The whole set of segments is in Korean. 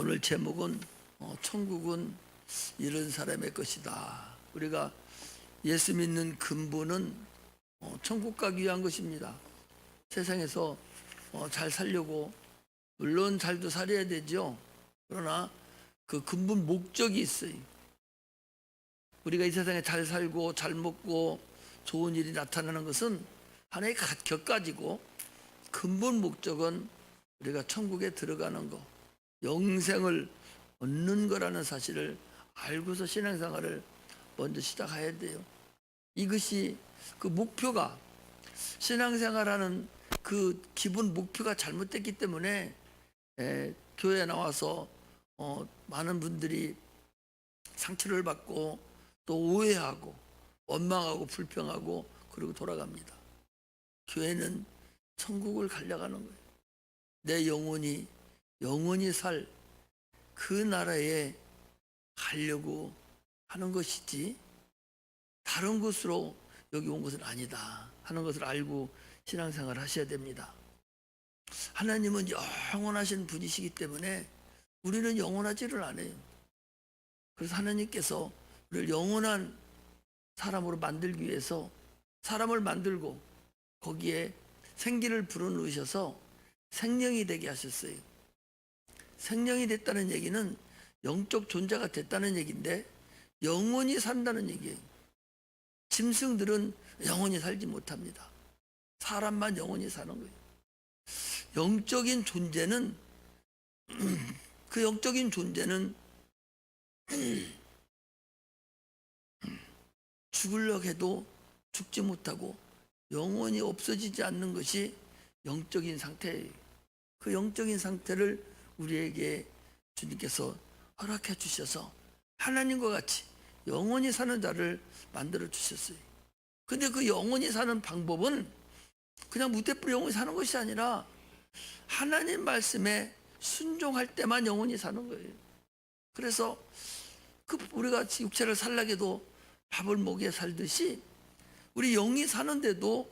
오늘 제목은 천국은 이런 사람의 것이다. 우리가 예수 믿는 근본은 천국 가기 위한 것입니다. 세상에서 잘 살려고 물론 잘도 살아야 되죠. 그러나 그 근본 목적이 있어요. 우리가 이 세상에 잘 살고 잘 먹고 좋은 일이 나타나는 것은 하나의 곁가지고 근본 목적은 우리가 천국에 들어가는 거, 영생을 얻는 거라는 사실을 알고서 신앙생활을 먼저 시작해야 돼요. 이것이 그 목표가, 신앙생활하는 그 기본 목표가 잘못됐기 때문에 교회에 나와서 많은 분들이 상처를 받고 또 오해하고 원망하고 불평하고 그러고 돌아갑니다. 교회는 천국을 가려가는 거예요. 내 영원히 살 그 나라에 가려고 하는 것이지 다른 곳으로 여기 온 것은 아니다 하는 것을 알고 신앙생활을 하셔야 됩니다. 하나님은 영원하신 분이시기 때문에 우리는 영원하지를 않아요. 그래서 하나님께서 우리를 영원한 사람으로 만들기 위해서 사람을 만들고 거기에 생기를 불어넣으셔서 생명이 되게 하셨어요. 생명이 됐다는 얘기는 영적 존재가 됐다는 얘기인데 영원히 산다는 얘기예요. 짐승들은 영원히 살지 못합니다. 사람만 영원히 사는 거예요. 영적인 존재는 그 영적인 존재는 죽으려고 해도 죽지 못하고 영원히 없어지지 않는 것이 영적인 상태예요. 그 영적인 상태를 우리에게 주님께서 허락해 주셔서 하나님과 같이 영원히 사는 자를 만들어 주셨어요. 근데 그 영원히 사는 방법은 그냥 무대뿌리 영원히 사는 것이 아니라 하나님 말씀에 순종할 때만 영원히 사는 거예요. 그래서 우리가 육체를 살라게도 밥을 먹이에 살듯이 우리 영이 사는데도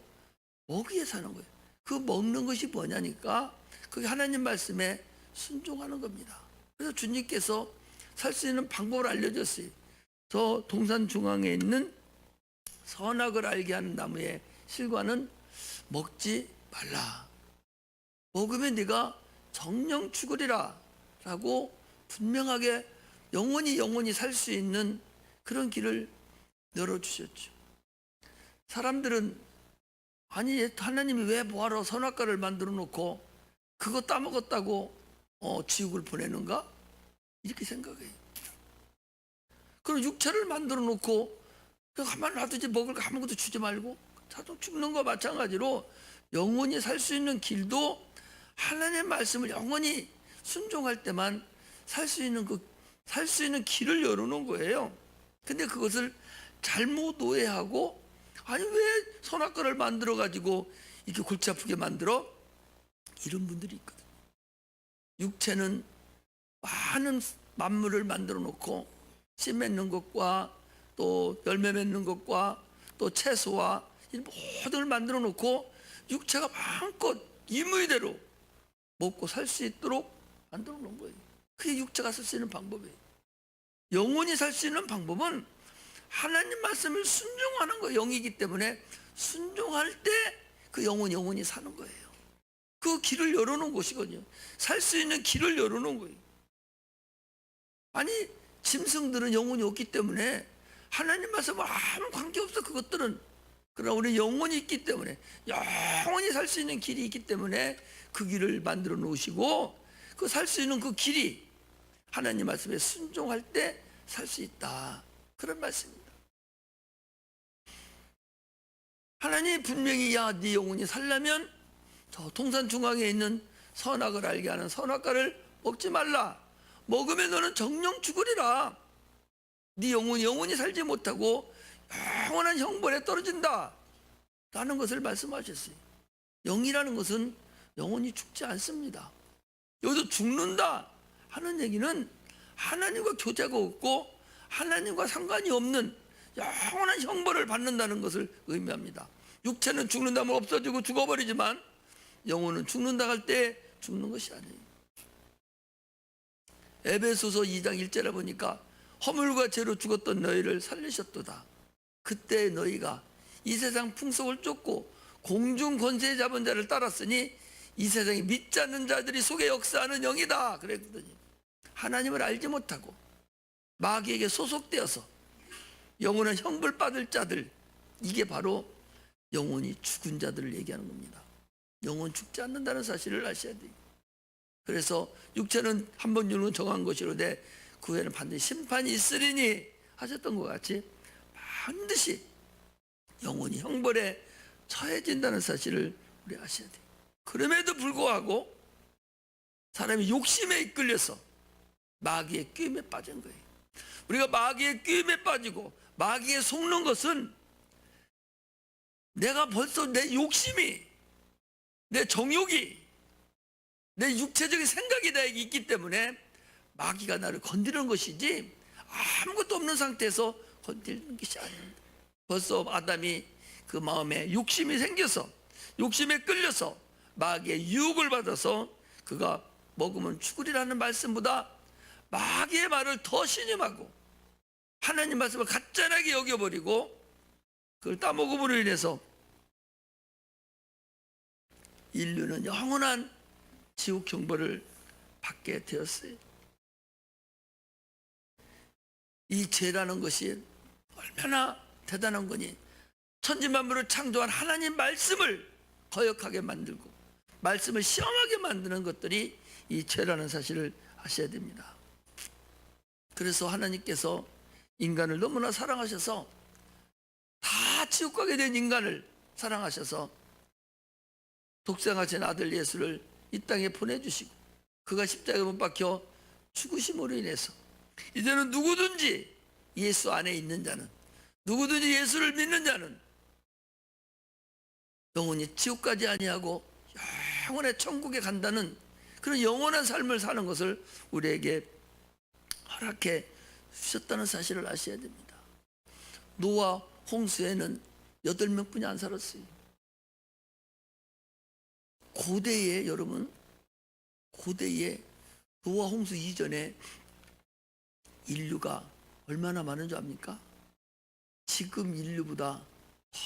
먹이에 사는 거예요. 그 먹는 것이 뭐냐니까 그게 하나님 말씀에 순종하는 겁니다. 그래서 주님께서 살 수 있는 방법을 알려줬어요. 저 동산 중앙에 있는 선악을 알게 하는 나무의 실과는 먹지 말라. 먹으면 네가 정령 죽으리라 라고 분명하게 영원히 살 수 있는 그런 길을 열어주셨죠. 사람들은 아니 하나님이 왜 뭐하러 선악과를 만들어 놓고 그거 따먹었다고 지옥을 보내는가? 이렇게 생각해요. 그럼 육체를 만들어 놓고 가만 놔두지 먹을 거 아무것도 주지 말고 자동 죽는 거 마찬가지로 영원히 살 수 있는 길도 하나님의 말씀을 영원히 순종할 때만 살 수 있는 길을 열어놓은 거예요. 근데 그것을 잘못 오해하고 아니 왜 선악과를 만들어 가지고 이렇게 골치 아프게 만들어? 이런 분들이 있거든요. 육체는 많은 만물을 만들어 놓고 씨 맺는 것과 또 열매 맺는 것과 또 채소와 이 모든 걸 만들어 놓고 육체가 마음껏 임의대로 먹고 살 수 있도록 만들어 놓은 거예요. 그게 육체가 살 수 있는 방법이에요. 영원히 살 수 있는 방법은 하나님 말씀을 순종하는 거 영이기 때문에 순종할 때 그 영원히 사는 거예요. 그 길을 열어놓은 것이거든요. 살 수 있는 길을 열어놓은 거예요. 아니 짐승들은 영혼이 없기 때문에 하나님 말씀 아무 관계없어 그것들은. 그러나 우리 영혼이 있기 때문에 영원히 살 수 있는 길이 있기 때문에 그 길을 만들어 놓으시고 그 살 수 있는 그 길이 하나님 말씀에 순종할 때 살 수 있다. 그런 말씀입니다. 하나님이 분명히 네 영혼이 살려면 저 동산 중앙에 있는 선악을 알게 하는 선악과를 먹지 말라. 먹으면 너는 정령 죽으리라. 네 영혼이 살지 못하고 영원한 형벌에 떨어진다 라는 것을 말씀하셨어요. 영이라는 것은 영원히 죽지 않습니다. 여기서 죽는다 하는 얘기는 하나님과 교제가 없고 하나님과 상관이 없는 영원한 형벌을 받는다는 것을 의미합니다. 육체는 죽는다면 없어지고 죽어버리지만 영혼은 죽는다 할 때 죽는 것이 아니에요. 에베소서 2장 1절에 보니까 허물과 죄로 죽었던 너희를 살리셨도다. 그때 너희가 이 세상 풍속을 쫓고 공중 권세 잡은 자를 따랐으니 이 세상에 믿지 않는 자들이 속에 역사하는 영이다 그랬거든요. 하나님을 알지 못하고 마귀에게 소속되어서 영원한 형벌 받을 자들, 이게 바로 영원히 죽은 자들을 얘기하는 겁니다. 영원 죽지 않는다는 사실을 아셔야 돼요. 그래서 육체는 한 번 주는 정한 것이로되 그 후에는 반드시 심판이 있으리니 하셨던 것 같이 반드시 영원히 형벌에 처해진다는 사실을 우리 아셔야 돼요. 그럼에도 불구하고 사람이 욕심에 이끌려서 마귀의 꾀임에 빠진 거예요. 우리가 마귀의 꾀임에 빠지고 마귀에 속는 것은 내가 벌써 내 욕심이, 내 정욕이, 내 육체적인 생각이 나에게 있기 때문에 마귀가 나를 건드리는 것이지 아무것도 없는 상태에서 건드리는 것이 아닙니다. 벌써 아담이 그 마음에 욕심이 생겨서 욕심에 끌려서 마귀의 유혹을 받아서 그가 먹으면 죽으리라는 말씀보다 마귀의 말을 더 신임하고 하나님 말씀을 가짜나게 여겨버리고 그걸 따먹음으로 인해서 인류는 영원한 지옥 경보를 받게 되었어요. 이 죄라는 것이 얼마나 대단한 거니. 천지만물을 창조한 하나님 말씀을 거역하게 만들고 말씀을 시험하게 만드는 것들이 이 죄라는 사실을 아셔야 됩니다. 그래서 하나님께서 인간을 너무나 사랑하셔서 다 지옥 가게 된 인간을 사랑하셔서 독생하신 아들 예수를 이 땅에 보내주시고 그가 십자가에 못 박혀 죽으심으로 인해서 이제는 누구든지 예수 안에 있는 자는, 누구든지 예수를 믿는 자는 영원히 지옥 가지 아니하고 영원의 천국에 간다는 그런 영원한 삶을 사는 것을 우리에게 허락해 주셨다는 사실을 아셔야 됩니다. 노아 홍수에는 8명뿐이 안 살았어요. 고대에, 여러분, 고대에 노아 홍수 이전에 인류가 얼마나 많은 줄 압니까? 지금 인류보다 더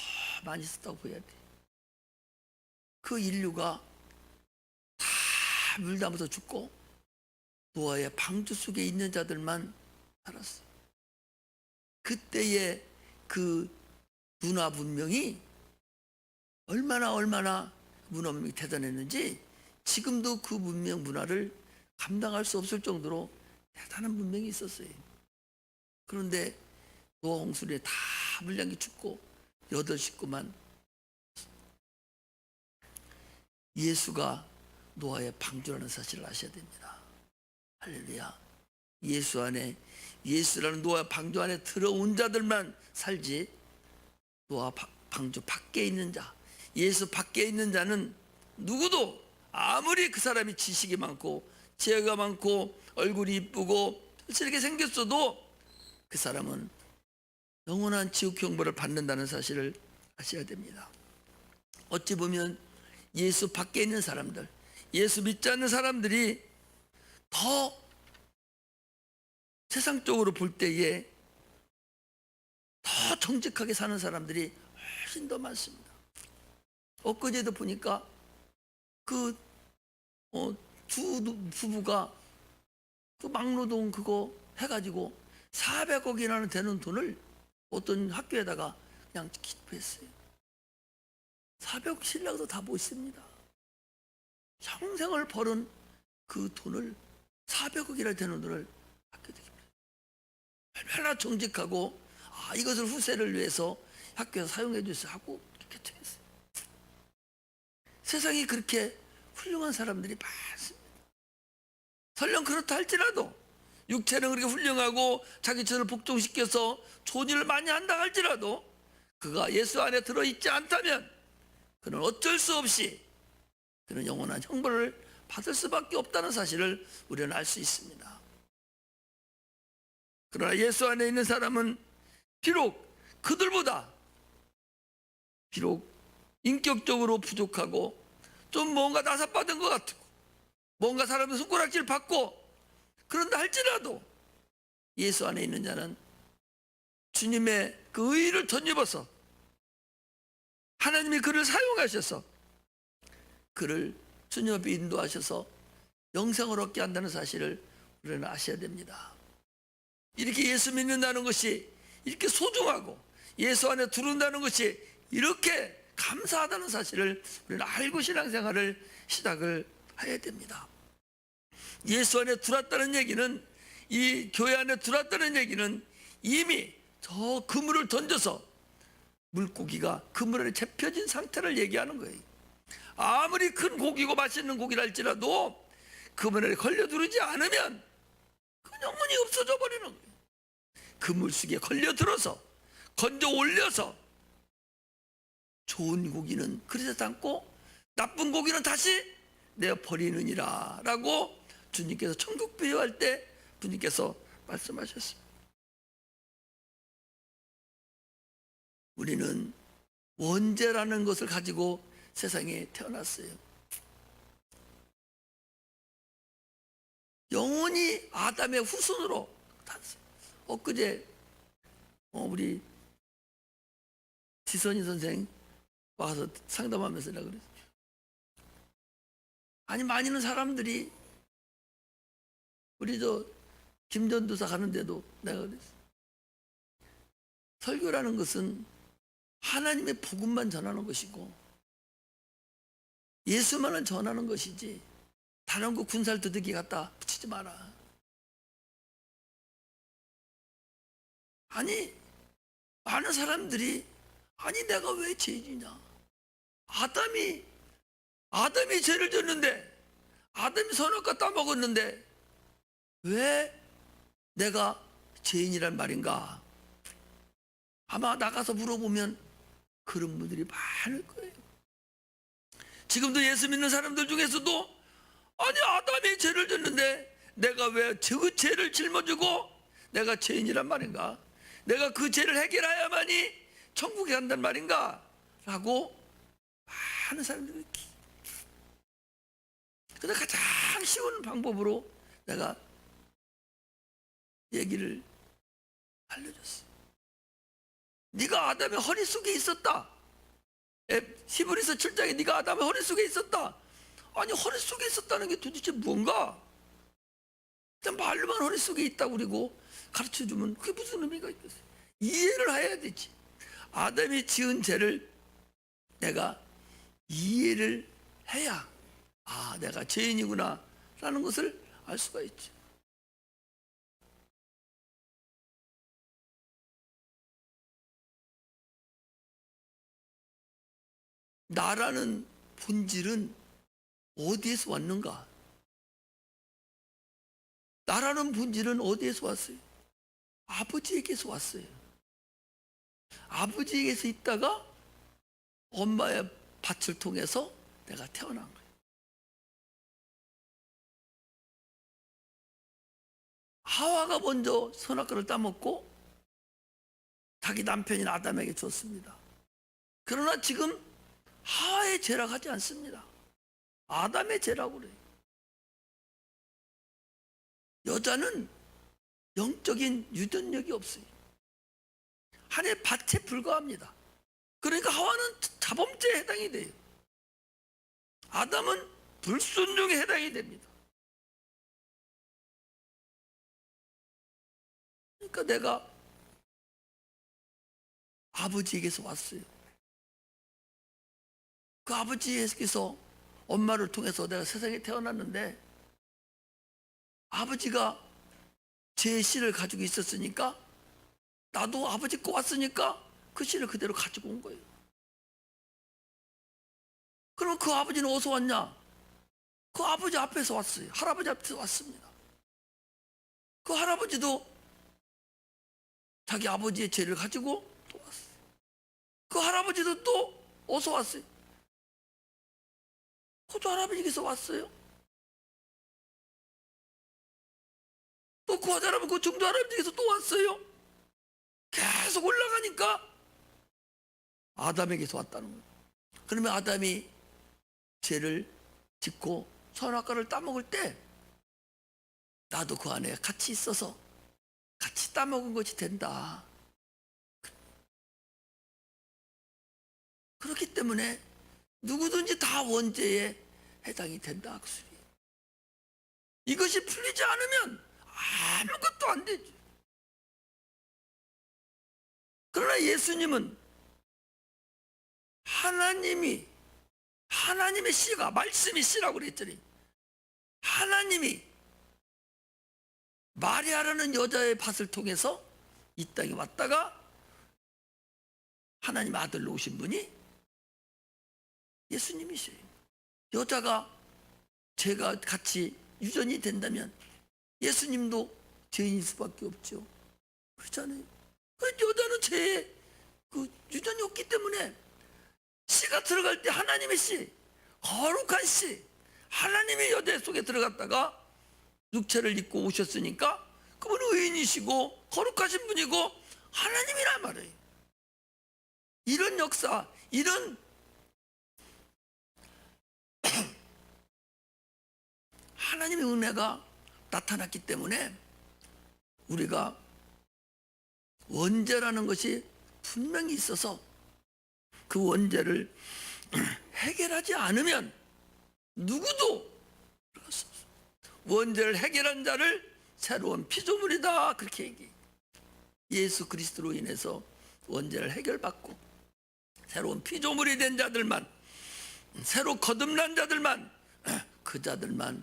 많이 있었다고 보여야 돼요. 그 인류가 다 물 담아서 죽고 노아의 방주 속에 있는 자들만 살았어요. 그때의 그 문화 문명이 얼마나 문화 문명이 대단했는지 지금도 그 문명 문화를 감당할 수 없을 정도로 대단한 문명이 있었어요. 그런데 노아 홍수에 다 물량이 죽고 8식구만 예수가 노아의 방주라는 사실을 아셔야 됩니다. 할렐루야. 예수 안에, 예수라는 노아 방주 안에 들어온 자들만 살지 노아 방주 밖에 있는 자, 예수 밖에 있는 자는 누구도 아무리 그 사람이 지식이 많고 지혜가 많고 얼굴이 이쁘고 이렇게 생겼어도 그 사람은 영원한 지옥 형벌을 받는다는 사실을 아셔야 됩니다. 어찌 보면 예수 밖에 있는 사람들, 예수 믿지 않는 사람들이 더 세상적으로 볼 때에 더 정직하게 사는 사람들이 훨씬 더 많습니다. 엊그제도 보니까 그 두 부부가 그 막노동 그거 해가지고 400억이나 되는 돈을 어떤 학교에다가 그냥 기부했어요. 400억 신랑도 다 못 씁니다. 평생을 벌은 그 돈을 400억이나 되는 돈을 학교에 기부했어요. 얼마나 정직하고 이것을 후세를 위해서 학교에서 사용해 주세요 하고 개통했어요. 세상에 그렇게 훌륭한 사람들이 많습니다. 설령 그렇다 할지라도 육체는 그렇게 훌륭하고 자기 처를 복종시켜서 좋은 일을 많이 한다 할지라도 그가 예수 안에 들어있지 않다면 그는 어쩔 수 없이 그는 영원한 형벌을 받을 수밖에 없다는 사실을 우리는 알 수 있습니다. 그러나 예수 안에 있는 사람은 비록 그들보다 비록 인격적으로 부족하고 좀 뭔가 나사받은 것 같고 뭔가 사람의 손가락질 받고 그런다 할지라도 예수 안에 있는 자는 주님의 그 의를 덧입어서 하나님이 그를 사용하셔서 그를 주님 앞에 인도하셔서 영생을 얻게 한다는 사실을 우리는 아셔야 됩니다. 이렇게 예수 믿는다는 것이 이렇게 소중하고 예수 안에 들어온다는 것이 이렇게 감사하다는 사실을 우리는 알고 신앙생활을 시작을 해야 됩니다. 예수 안에 들어왔다는 얘기는, 이 교회 안에 들어왔다는 얘기는 이미 저 그물을 던져서 물고기가 그물 안에 잡혀진 상태를 얘기하는 거예요. 아무리 큰 고기고 맛있는 고기라 할지라도 그물 안에 걸려들지 않으면 그 영혼이 없어져 버리는 거예요. 그물 속에 걸려들어서 건져 올려서 좋은 고기는 그릇에 담고 나쁜 고기는 다시 내어 버리느니라 라고 주님께서 천국 비유할 때 주님께서 말씀하셨습니다. 우리는 원죄라는 것을 가지고 세상에 태어났어요. 영원히 아담의 후손으로 탔어요. 엊그제 우리 지선이 선생 와서 상담하면서 내가 그랬어요. 아니, 많이는 사람들이 우리 김전도사 가는데도 내가 그랬어요. 설교라는 것은 하나님의 복음만 전하는 것이고 예수만은 전하는 것이지 다른 거 군살 두들기 갖다 붙이지 마라. 아니, 많은 사람들이 아니 내가 왜 죄인이냐, 아담이 죄를 졌는데, 아담이 선악과 따먹었는데 왜 내가 죄인이란 말인가? 아마 나가서 물어보면 그런 분들이 많을 거예요. 지금도 예수 믿는 사람들 중에서도 아니 아담이 죄를 졌는데 내가 왜 그 죄를 짊어지고 내가 죄인이란 말인가? 내가 그 죄를 해결해야만이 천국에 간단 말인가? 라고 많은 사람들이. 그래서 가장 쉬운 방법으로 내가 얘기를 알려줬어. 네가 아담의 허리 속에 있었다. 히브리서 7장에 네가 아담의 허리 속에 있었다. 아니, 허리 속에 있었다는 게 도대체 뭔가? 일단 말로만 허리 속에 있다고 그리고 가르쳐주면 그게 무슨 의미가 있겠어요? 이해를 해야 되지. 아담이 지은 죄를 내가 이해를 해야 아, 내가 죄인이구나 라는 것을 알 수가 있죠. 나라는 본질은 어디에서 왔는가? 나라는 본질은 어디에서 왔어요? 아버지에게서 왔어요. 아버지에게서 있다가 엄마의 밭을 통해서 내가 태어난 거예요. 하와가 먼저 선악과를 따먹고 자기 남편인 아담에게 줬습니다. 그러나 지금 하와의 죄라고 하지 않습니다. 아담의 죄라고 그래요. 여자는 영적인 유전력이 없어요. 하나의 밭에 불과합니다. 그러니까 하와는 자범죄에 해당이 돼요. 아담은 불순종에 해당이 됩니다. 그러니까 내가 아버지에게서 왔어요. 그 아버지에게서 엄마를 통해서 내가 세상에 태어났는데 아버지가 제 씨를 가지고 있었으니까 나도 아버지 거 왔으니까 그 씨를 그대로 가지고 온 거예요. 그럼 그 아버지는 어디서 왔냐? 그 아버지 앞에서 왔어요. 할아버지 앞에서 왔습니다. 그 할아버지도 자기 아버지의 죄를 가지고 또 왔어요. 그 할아버지도 또 어디서 왔어요? 그도 할아버지께서 왔어요. 또 그 할아버지, 그 중도 할아버지께서 또 왔어요. 계속 올라가니까 아담에게서 왔다는 거예요. 그러면 아담이 죄를 짓고 선악과를 따먹을 때 나도 그 안에 같이 있어서 같이 따먹은 것이 된다. 그렇기 때문에 누구든지 다 원죄에 해당이 된다. 그 소리예요. 이것이 풀리지 않으면 아무것도 안 되죠. 그러나 예수님은 하나님의 씨가, 말씀이 씨라고 그랬더니 하나님이 마리아라는 여자의 밭을 통해서 이 땅에 왔다가 하나님 아들로 오신 분이 예수님이셔요. 여자가 죄가 같이 유전이 된다면 예수님도 죄인일 수밖에 없죠. 그렇잖아요. 여자는 죄에 유전이 없기 때문에 씨가 들어갈 때 하나님의 씨, 거룩한 씨, 하나님의 여자 속에 들어갔다가 육체를 입고 오셨으니까 그분은 의인이시고 거룩하신 분이고 하나님이라 말이에요. 이런 역사, 이런 하나님의 은혜가 나타났기 때문에 우리가 원죄라는 것이 분명히 있어서 그 원죄를 해결하지 않으면 누구도 원죄를 해결한 자를 새로운 피조물이다, 그렇게 얘기해요. 예수 그리스도로 인해서 원죄를 해결받고 새로운 피조물이 된 자들만, 새로 거듭난 자들만, 그 자들만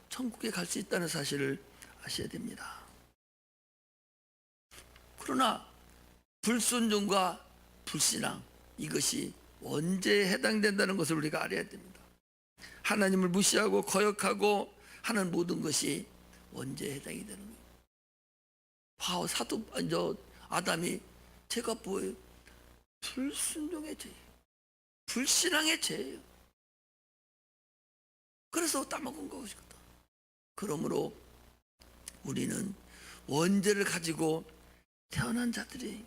천국에 갈 수 있다는 사실을 아셔야 됩니다. 그러나 불순종과 불신앙, 이것이 원죄에 해당된다는 것을 우리가 알아야 됩니다. 하나님을 무시하고 거역하고 하는 모든 것이 원죄에 해당이 되는 거예요. 아담이 죄가 뭐예요? 불순종의 죄, 불신앙의 죄예요. 그래서 따먹은 것이거든. 그러므로 우리는 원죄를 가지고 태어난 자들이,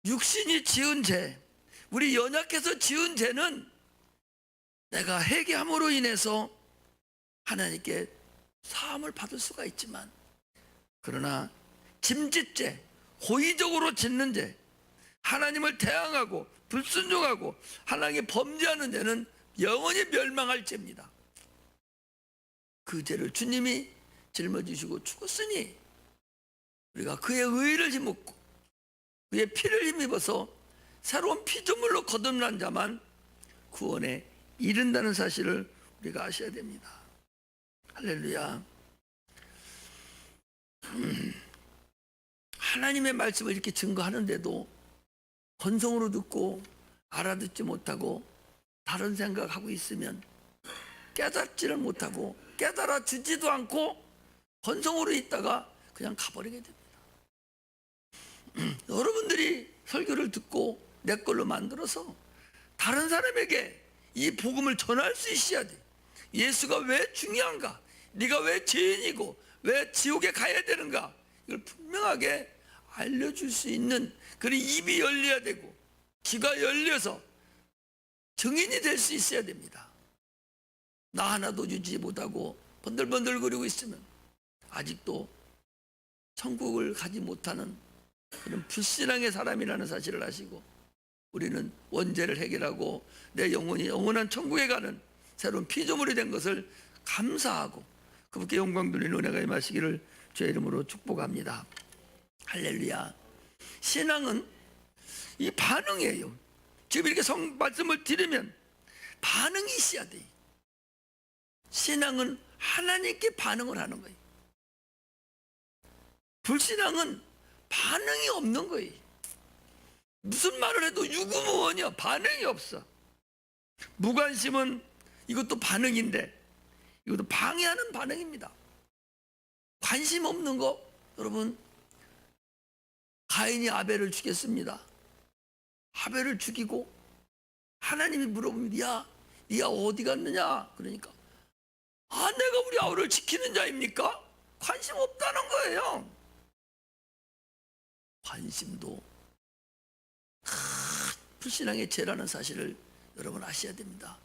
육신이 지은 죄, 우리 연약해서 지은 죄는 내가 회개함으로 인해서 하나님께 사함을 받을 수가 있지만, 그러나 짐짓죄, 고의적으로 짓는 죄, 하나님을 대항하고 불순종하고 하나님께 범죄하는 죄는 영원히 멸망할 죄입니다. 그 죄를 주님이 짊어지시고 죽었으니 우리가 그의 의를 힘입고 그의 피를 힘입어서 새로운 피조물로 거듭난 자만 구원에 이른다는 사실을 우리가 아셔야 됩니다. 할렐루야. 하나님의 말씀을 이렇게 증거하는데도 건성으로 듣고 알아듣지 못하고 다른 생각하고 있으면, 깨닫지를 못하고 깨달아 주지도 않고 건성으로 있다가 그냥 가버리게 됩니다. 여러분들이 설교를 듣고 내 걸로 만들어서 다른 사람에게 이 복음을 전할 수 있어야 돼. 예수가 왜 중요한가? 네가 왜 죄인이고 왜 지옥에 가야 되는가? 이걸 분명하게 알려줄 수 있는, 그런 입이 열려야 되고 귀가 열려서 증인이 될 수 있어야 됩니다. 나 하나도 유지 못하고 번들번들거리고 있으면 아직도 천국을 가지 못하는 그런 불신앙의 사람이라는 사실을 아시고, 우리는 원죄를 해결하고 내 영혼이 영원한 천국에 가는 새로운 피조물이 된 것을 감사하고 그분께 영광 돌리는 은혜가 임하시기를 주의 이름으로 축복합니다. 할렐루야. 신앙은 이 반응이에요. 지금 이렇게 말씀을 드리면 반응이 있어야 돼. 신앙은 하나님께 반응을 하는 거예요. 불신앙은 반응이 없는 거예요. 무슨 말을 해도 유구무원이야. 반응이 없어. 무관심은 이것도 반응인데 이것도 방해하는 반응입니다. 관심 없는 거, 여러분, 가인이 아벨을 죽였습니다. 아벨을 죽이고 하나님이 물어봅니다. 네가 어디 갔느냐? 그러니까 내가 우리 아우를 지키는 자입니까? 관심 없다는 거예요. 관심도 불신앙의 죄라는 사실을 여러분 아셔야 됩니다.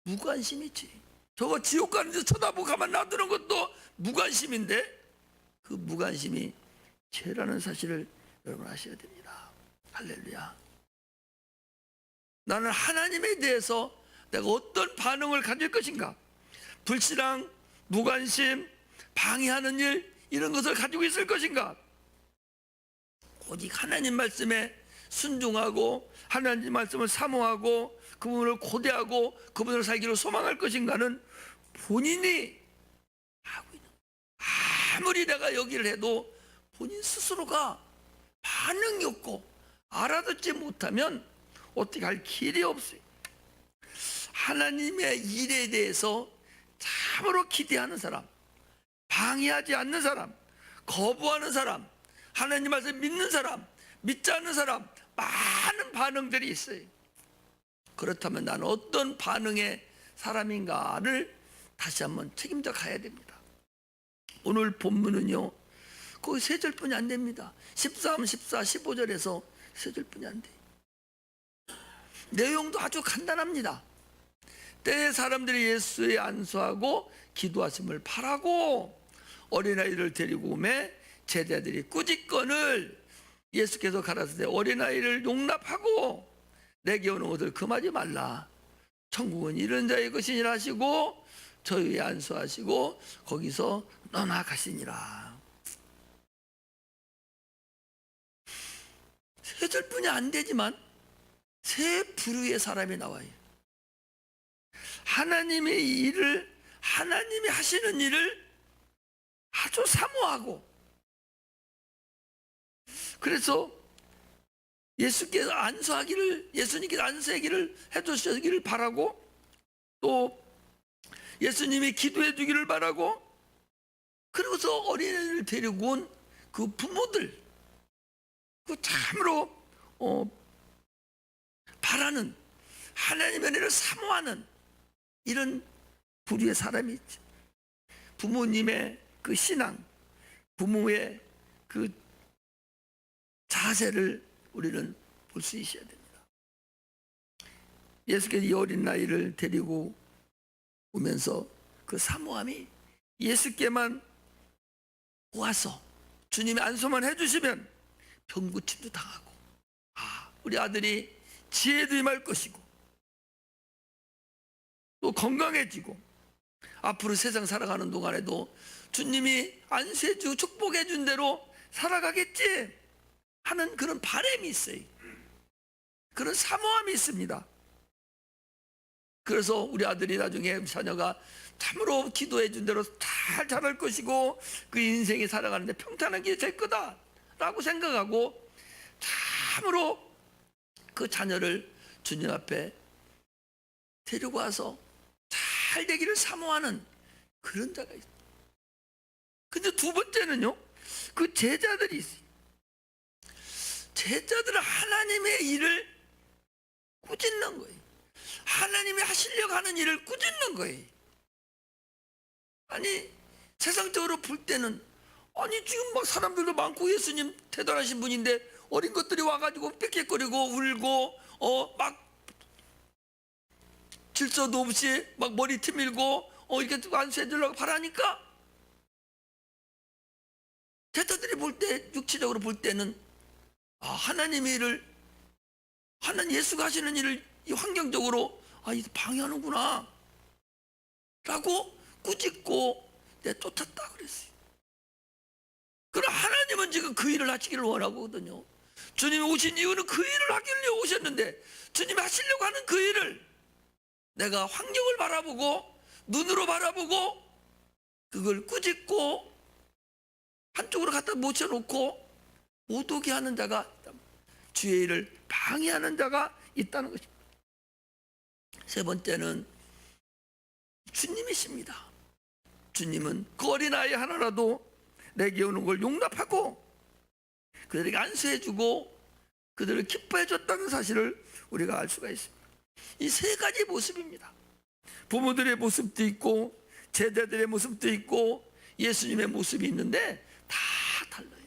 무관심이지. 저거 지옥 가는 데 쳐다보고 가만 놔두는 것도 무관심인데 그 무관심이 죄라는 사실을 여러분 아셔야 됩니다. 할렐루야. 나는 하나님에 대해서 내가 어떤 반응을 가질 것인가? 불신앙, 무관심, 방해하는 일, 이런 것을 가지고 있을 것인가? 오직 하나님 말씀에 순종하고 하나님 말씀을 사모하고 그분을 고대하고 그분을 살기로 소망할 것인가는 본인이 하고 있는 거예요. 아무리 내가 여기를 해도 본인 스스로가 반응이 없고 알아듣지 못하면 어떻게 할 길이 없어요. 하나님의 일에 대해서 참으로 기대하는 사람, 방해하지 않는 사람, 거부하는 사람, 하나님 말씀 믿는 사람, 믿지 않는 사람, 많은 반응들이 있어요. 그렇다면 나는 어떤 반응의 사람인가를 다시 한번 책임져 가야 됩니다. 오늘 본문은요, 거의 세 절뿐이 안 됩니다. 13, 14, 15절에서 세 절뿐이 안 돼요. 내용도 아주 간단합니다. 때에 사람들이 예수에 안수하고 기도하심을 바라고 어린아이를 데리고 오매 제자들이 꾸짖건을 예수께서 가라사대 어린아이를 용납하고 내게 오는 것을 금하지 말라. 천국은 이런 자의 것이니라 하시고 저희에 안수하시고 거기서 떠나가시니라. 세 절뿐이 안 되지만 세 부류의 사람이 나와요. 하나님의 일을, 하나님이 하시는 일을 아주 사모하고, 그래서 예수께서 안수하기를, 예수님께서 안수하기를 해주시기를 바라고, 또 예수님이 기도해 주기를 바라고, 그리고서 어린애를 데리고 온 그 부모들, 그 참으로 바라는, 하나님의 은혜를 사모하는 이런 부류의 사람이 있죠. 부모님의 그 신앙, 부모의 그 자세를 우리는 볼 수 있어야 됩니다. 예수께서 이 어린 아이를 데리고 오면서 그 사모함이 예수께만 와서 주님이 안수만 해주시면 병고침도 당하고, 우리 아들이 지혜도 임할 것이고 또 건강해지고 앞으로 세상 살아가는 동안에도 주님이 안수해주고 축복해준 대로 살아가겠지 하는 그런 바람이 있어요. 그런 사모함이 있습니다. 그래서 우리 아들이 나중에 자녀가 참으로 기도해준 대로 잘 자랄 것이고 그 인생이 살아가는데 평탄한 길이 될 거다라고 생각하고 참으로 그 자녀를 주님 앞에 데리고 와서 잘 되기를 사모하는 그런 자가 있어요. 근데 두 번째는요, 그 제자들이 있어요. 제자들은 하나님의 일을 꾸짖는 거예요. 하나님이 하시려고 하는 일을 꾸짖는 거예요. 아니, 세상적으로 볼 때는, 아니 지금 막 사람들도 많고 예수님 대단하신 분인데 어린 것들이 와가지고 빽빽거리고 울고 막 질서도 없이 막 머리 트밀고 이렇게 안수해 주려고 바라니까 제자들이 볼 때, 육체적으로 볼 때는 하나님의 일을, 하나님 예수가 하시는 일을 이 환경적으로 이거 방해하는구나 라고 꾸짖고 쫓았다 그랬어요. 그럼 하나님은 지금 그 일을 하시기를 원하거든요. 주님이 오신 이유는 그 일을 하기를 오셨는데 주님이 하시려고 하는 그 일을 내가 환경을 바라보고 눈으로 바라보고 그걸 꾸짖고 한쪽으로 갖다 묻혀놓고 못 오게 하는 자가, 주의 일을 방해하는 자가 있다는 것입니다. 세 번째는 주님이십니다. 주님은 그 어린아이 하나라도 내게 오는 걸 용납하고 그들에게 안수해주고 그들을 기뻐해줬다는 사실을 우리가 알 수가 있습니다. 이 세 가지 모습입니다. 부모들의 모습도 있고 제자들의 모습도 있고 예수님의 모습이 있는데 다 달라요.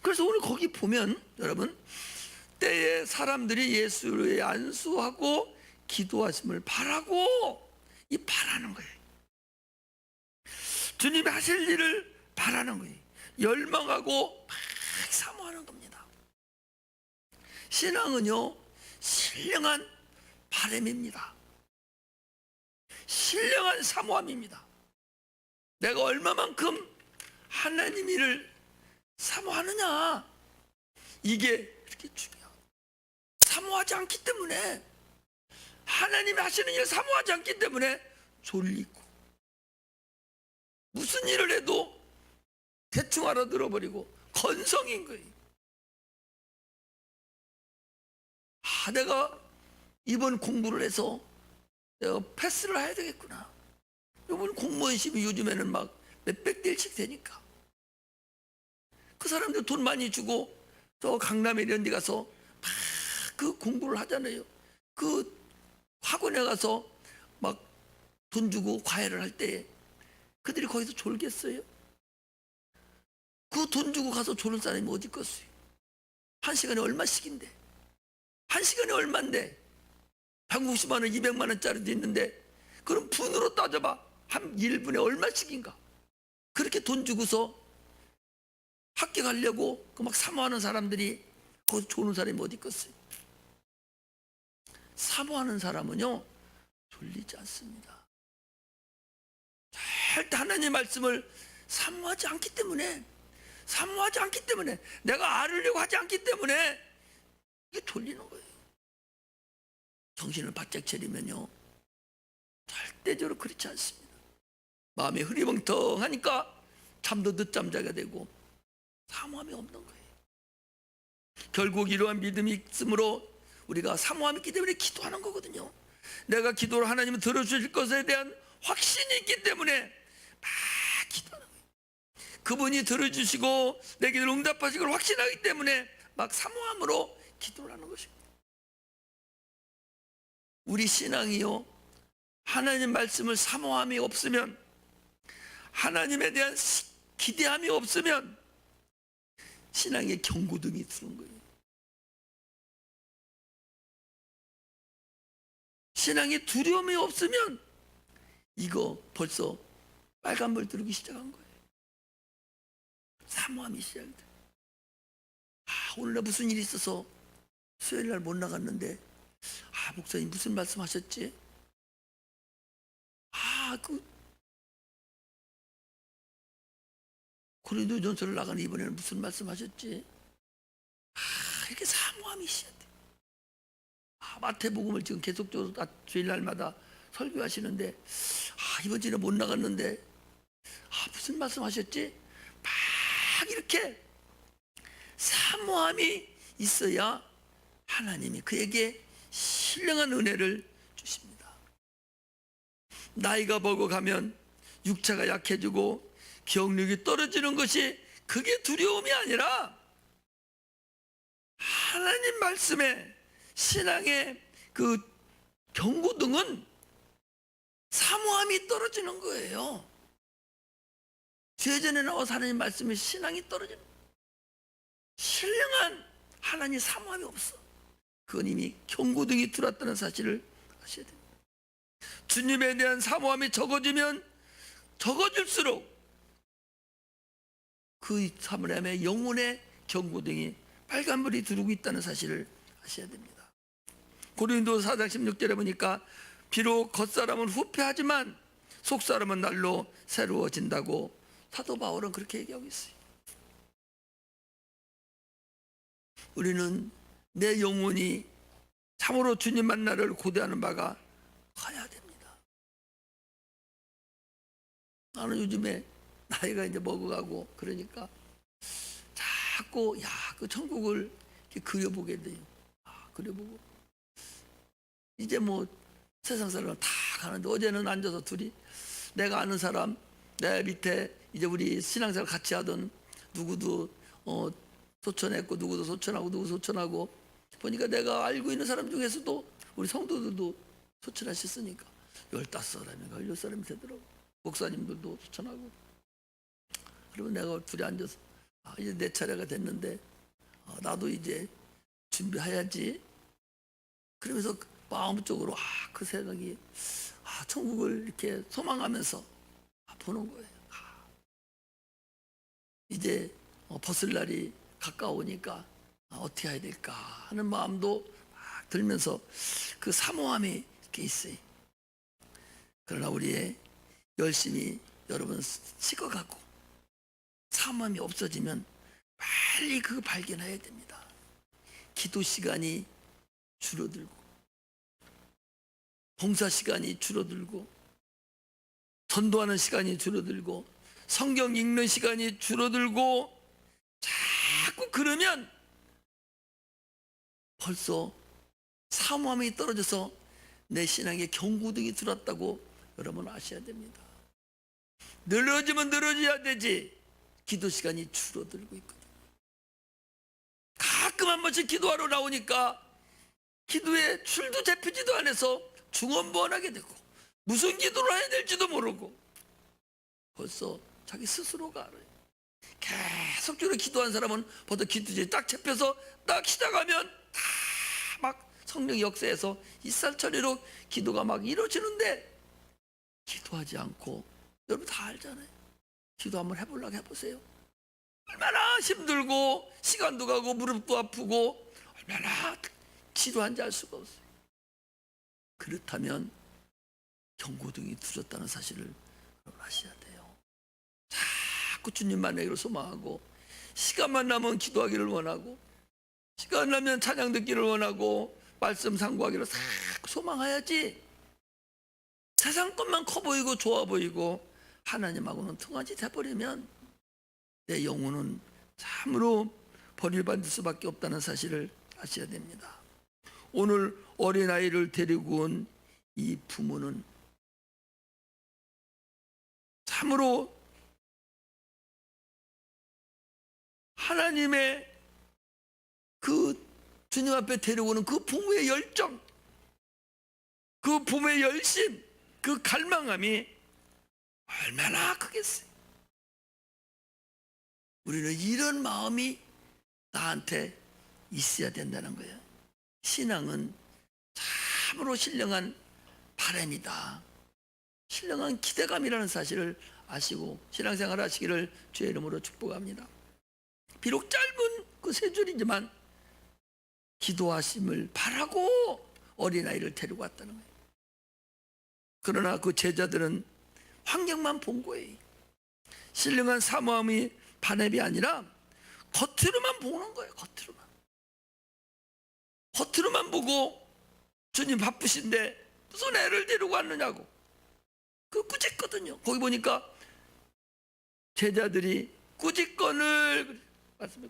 그래서 오늘 거기 보면 여러분, 때에 사람들이 예수를 안수하고 기도하심을 바라고, 이 바라는 거예요. 주님이 하실 일을 바라는 거예요. 열망하고 막 사모하는 겁니다. 신앙은요, 신령한 바람입니다. 신령한 사모함입니다. 내가 얼마만큼 하나님 일을 사모하느냐, 이게 그렇게 중요해요. 사모하지 않기 때문에, 하나님이 하시는 일을 사모하지 않기 때문에 졸리고, 무슨 일을 해도 대충 알아들어버리고 건성인 거예요. 내가 이번 공부를 해서 내가 패스를 해야 되겠구나. 이번 공무원 시험이 요즘에는 막 몇백 대일씩 되니까 그 사람들 돈 많이 주고 저 강남에 이런 데 가서 막 그 공부를 하잖아요. 그 학원에 가서 막 돈 주고 과외를 할 때 그들이 거기서 졸겠어요? 그 돈 주고 가서 졸을 사람이 어디 있겠어요? 한 시간에 얼마씩인데? 한 시간에 얼마인데? 150만 원, 200만 원짜리도 있는데, 그럼 분으로 따져봐. 한 1분에 얼마씩인가? 그렇게 돈 주고서 학교 가려고 그 막 사모하는 사람들이 거기서 조는 사람이 어디 있겠어요? 사모하는 사람은요, 졸리지 않습니다. 절대 하나님의 말씀을 사모하지 않기 때문에, 내가 알으려고 하지 않기 때문에 이게 졸리는 거예요. 정신을 바짝 차리면요, 절대적으로 그렇지 않습니다. 마음이 흐리멍텅하니까 잠도 늦잠 자게 되고 사모함이 없는 거예요. 결국 이러한 믿음이 있으므로 우리가 사모함이 있기 때문에 기도하는 거거든요. 내가 기도를 하나님은 들어주실 것에 대한 확신이 있기 때문에 막 기도하는 거예요. 그분이 들어주시고 내 기도를 응답하실 걸 확신하기 때문에 막 사모함으로 기도를 하는 것입니다. 우리 신앙이요, 하나님 말씀을 사모함이 없으면, 하나님에 대한 기대함이 없으면 신앙에 경고등이 두는 거예요. 신앙에 두려움이 없으면 이거 벌써 빨간불 들기 시작한 거예요. 사모함이 시작돼. 오늘날 무슨 일이 있어서 수요일날 못 나갔는데, 목사님 무슨 말씀하셨지? 고린도전서를 나가는 이번에는 무슨 말씀하셨지? 이렇게 사모함이 시작돼. 마태복음을 지금 계속적으로 주일날마다 설교하시는데, 이번 주에 못 나갔는데 무슨 말씀하셨지? 막 이렇게 사모함이 있어야 하나님이 그에게 신령한 은혜를 주십니다. 나이가 먹어가면 육체가 약해지고 기억력이 떨어지는 것이, 그게 두려움이 아니라 하나님 말씀에 신앙의 그 경고등은 사모함이 떨어지는 거예요. 죄전에 나와서 하나님 말씀에 신앙이 떨어지는 거예요. 신령한 하나님 사모함이 없어. 그건 이미 경고등이 들어왔다는 사실을 아셔야 됩니다. 주님에 대한 사모함이 적어지면 적어질수록 그 사모함의 영혼의 경고등이 빨간불이 들어오고 있다는 사실을 아셔야 됩니다. 고린도서 4장 16절에 보니까 비록 겉사람은 후패하지만 속사람은 날로 새로워진다고 사도 바울은 그렇게 얘기하고 있어요. 우리는 내 영혼이 참으로 주님 만나를 고대하는 바가 커야 됩니다. 나는 요즘에 나이가 이제 먹어가고 그러니까 자꾸 그 천국을 이렇게 그려보게 돼요. 그려보고 이제 뭐 세상 사람은 다 가는데, 어제는 앉아서 둘이, 내가 아는 사람, 내 밑에 이제 우리 신앙생활 같이 하던 누구도 소천했고, 누구도 소천하고, 누구 소천하고, 보니까 내가 알고 있는 사람 중에서도 우리 성도들도 소천하셨으니까 15사람인가 16사람이 되더라고. 목사님들도 소천하고. 그러면 내가 둘이 앉아서 이제 내 차례가 됐는데 나도 이제 준비해야지. 그러면서 마음적으로 그 생각이 천국을 이렇게 소망하면서 보는 거예요. 이제 벗을 날이 가까우니까 어떻게 해야 될까 하는 마음도 막 들면서 그 사모함이 이렇게 있어요. 그러나 우리의 열심히 여러분 식어가고 사모함이 없어지면 빨리 그거 발견해야 됩니다. 기도 시간이 줄어들고 봉사 시간이 줄어들고 전도하는 시간이 줄어들고 성경 읽는 시간이 줄어들고 자꾸 그러면 벌써 사모함이 떨어져서 내 신앙에 경고등이 들었다고 여러분 아셔야 됩니다. 늘어지면 늘어져야 되지. 기도 시간이 줄어들고 있거든요. 가끔 한 번씩 기도하러 나오니까 기도에 줄도 잡히지도 않아서 중언부언하게 되고 무슨 기도를 해야 될지도 모르고 벌써 자기 스스로가 알아요. 계속적으로 기도한 사람은 벌써 기도제에 딱 잡혀서 딱 시작하면 다 막 성령 역사에서 이살처리로 기도가 막 이루어지는데 기도하지 않고 여러분 다 알잖아요. 기도 한번 해보려고 해보세요. 얼마나 힘들고 시간도 가고 무릎도 아프고 얼마나 지루한지 알 수가 없어요. 그렇다면 경고등이 두졌다는 사실을 여러분 아셔야 돼요. 자꾸 주님만 내기를 소망하고 시간만 나면 기도하기를 원하고 시간 나면 찬양 듣기를 원하고 말씀 상고하기를 자꾸 소망해야지. 세상 것만 커 보이고 좋아 보이고 하나님하고는 통하지 돼버리면 내 영혼은 참으로 버림받을 수밖에 없다는 사실을 아셔야 됩니다. 오늘 어린아이를 데리고 온 이 부모는 참으로 하나님의 그 주님 앞에 데려오는 그 부모의 열정, 그 부모의 열심, 그 갈망함이 얼마나 크겠어요. 우리는 이런 마음이 나한테 있어야 된다는 거예요. 신앙은 참으로 신령한 바람이다. 신령한 기대감이라는 사실을 아시고 신앙생활 하시기를 주의 이름으로 축복합니다. 비록 짧은 그 세 줄이지만 기도하심을 바라고 어린아이를 데리고 왔다는 거예요. 그러나 그 제자들은 환경만 본 거예요. 신령한 사모함이 반앱이 아니라 겉으로만 보는 거예요. 겉으로만 보고 주님 바쁘신데 무슨 애를 데리고 왔느냐고. 그 꾸짖거든요. 거기 보니까 제자들이 꾸짖건을 말씀해.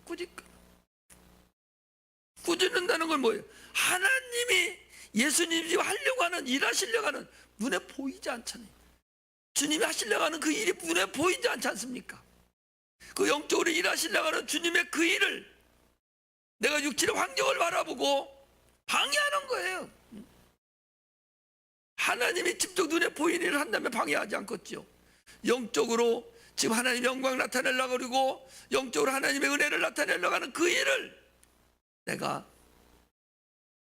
꾸짖는다는 건 뭐예요? 하나님이 예수님이 하려고 하는 일하시려고 하는 눈에 보이지 않잖아요. 주님이 하시려고 하는 그 일이 눈에 보이지 않지 않습니까? 그 영적으로 일하시려고 하는 주님의 그 일을 내가 육체의 환경을 바라보고 방해하는 거예요. 하나님이 직접 눈에 보이는 일을 한다면 방해하지 않겠죠. 영적으로 지금 하나님의 영광 나타내려고 그러고 영적으로 하나님의 은혜를 나타내려고 하는 그 일을 내가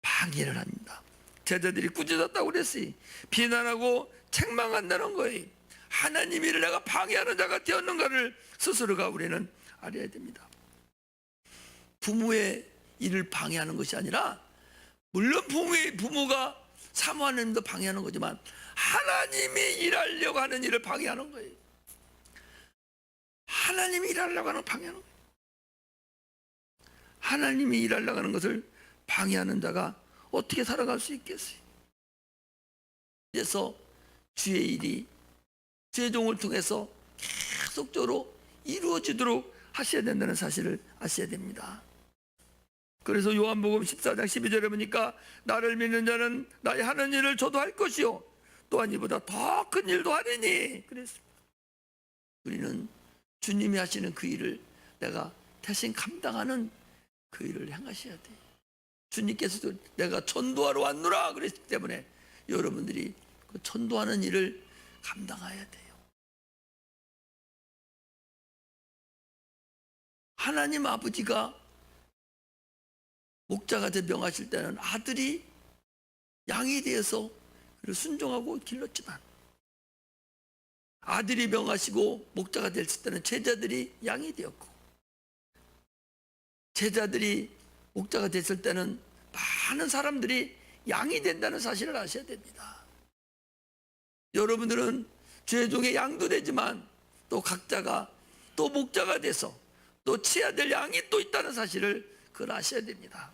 방해를 합니다. 제자들이 꾸짖었다고 그랬어요. 비난하고 책망한다는 거예요. 하나님 일을 내가 방해하는 자가 되었는가를 스스로가 우리는 알아야 됩니다. 부모의 일을 방해하는 것이 아니라 물론 부모가 사모하는 일도 방해하는 거지만 하나님이 일하려고 하는 일을 방해하는 거예요. 하나님이 일하려고 하는 방해하는 거예요. 하나님이 일하려고 하는 것을 방해하는 자가 어떻게 살아갈 수 있겠어요? 그래서 주의 일이 주의 종을 통해서 계속적으로 이루어지도록 하셔야 된다는 사실을 아셔야 됩니다. 그래서 요한복음 14장 12절에 보니까 나를 믿는 자는 나의 하는 일을 저도 할 것이요 또한 이보다 더 큰 일도 하리니 그랬습니다. 우리는 주님이 하시는 그 일을 내가 대신 감당하는 그 일을 행하셔야 돼요. 주님께서도 내가 전도하러 왔노라 그랬기 때문에 여러분들이 그 전도하는 일을 감당해야 돼요. 하나님 아버지가 목자가 돼 명하실 때는 아들이 양에 대해서 순종하고 길렀지만 아들이 명하시고 목자가 됐을 때는 제자들이 양이 되었고 제자들이 목자가 됐을 때는 많은 사람들이 양이 된다는 사실을 아셔야 됩니다. 여러분들은 죄종의 양도 되지만 또 각자가 또 목자가 돼서 또 치어야 될 양이 또 있다는 사실을 그걸 아셔야 됩니다.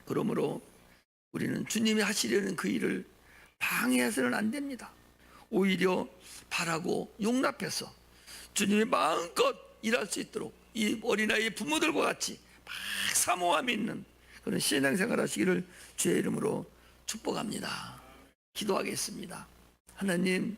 그러므로 우리는 주님이 하시려는 그 일을 방해해서는 안 됩니다. 오히려 바라고 용납해서 주님이 마음껏 일할 수 있도록 이 어린아이의 부모들과 같이 막 사모함이 있는 그런 신앙생활 하시기를 주의 이름으로 축복합니다. 기도하겠습니다. 하나님,